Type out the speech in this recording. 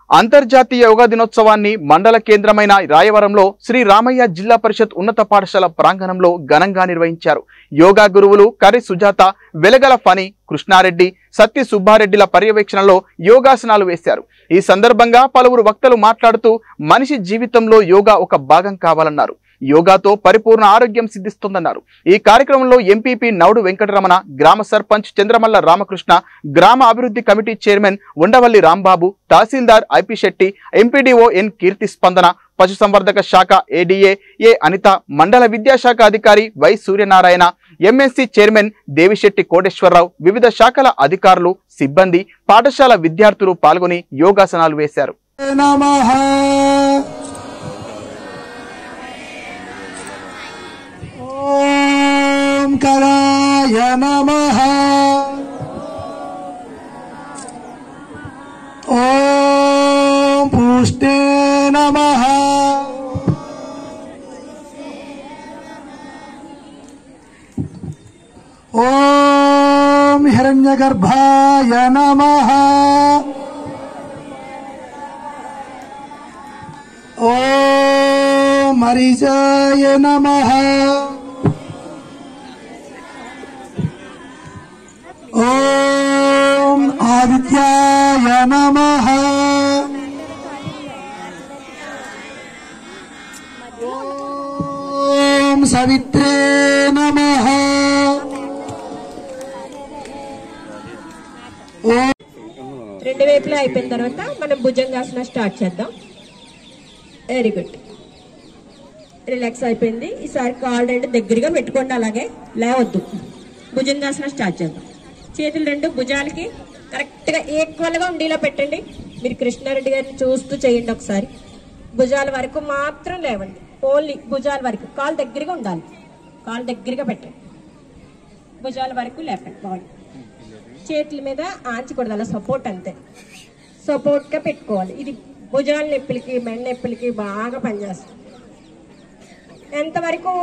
అంతర్జాతీయ యోగా దినోత్సవాన్ని మండల కేంద్రమైన రాయవరంలో శ్రీ రామయ్య జిల్లా పరిషత్ ఉన్నత పాఠశాల ప్రాంగణంలో ఘనంగా నిర్వహించారు. యోగా గురువులు కరి సుజాత, వెలగల ఫణి, కృష్ణారెడ్డి, సత్య సుబ్బారెడ్డిల పర్యవేక్షణలో యోగాసనాలు వేశారు. ఈ సందర్భంగా పలువురు వక్తలు మాట్లాడుతూ మనిషి జీవితంలో యోగా ఒక భాగం కావాలన్నారు. యోగాతో పరిపూర్ణ ఆరోగ్యం సిద్ధిస్తుందన్నారు. ఈ కార్యక్రమంలో ఎంపీపీ నౌడు వెంకటరమణ, గ్రామ సర్పంచ్ చంద్రమల్ల రామకృష్ణ, గ్రామ అభివృద్ధి committee chairman Undavalli Rambabu, tahsildar IP Shetty, MPDO N Keerthi Spandana, పశుసంవర్ధక శాఖ ఏడీఏ ఏ అనిత, మండల విద్యాశాఖ అధికారి Y Suryanarayana, MSC chairman Devisetti Koteswararao, వివిధ శాఖల అధికారులు, సిబ్బంది, పాఠశాల విద్యార్థులు పాల్గొని యోగాసనాలు వేశారు. कराय नमः ओम पुष्टे नमः ओम हिरण्यगर्भाय नमः ओम मरीचाय नमः ओम आदित्याय नमः ओम सवित्रे नमः రెండు వైపులా అయిపోయిన తర్వాత మనం భుజంగాసన స్టార్ట్ చేద్దాం. Very good. రిలాక్స్ అయిపోయింది. ఈసారి కాళ్ళు రెండు దగ్గరగా పెట్టుకోండి, అలాగే లేవద్దు. భుజంగాసన స్టార్ట్ చేద్దాం. చేతులు రెండు భుజాలకి కరెక్ట్ గా ఈక్వల్ గా ఉండేలా పెట్టండి. మీరు కృష్ణారెడ్డి గారిని చూస్తూ చేయండి. ఒకసారి భుజాల వరకు మాత్రం లేవండి, ఓన్లీ భుజాల వరకు. కాలు దగ్గరగా ఉండాలి, కాలు దగ్గరగా పెట్టండి. భుజాల వరకు లేపండి. బాడీ చేతుల మీద ఆంచకూడదు, అలా సపోర్ట్ అంతే. సపోర్ట్ గా పెట్టుకోవాలి. ఇది భుజాల నొప్పులకి మెడ నొప్పులకి బాగా పనిచేస్తుంది. ఎంతవరకు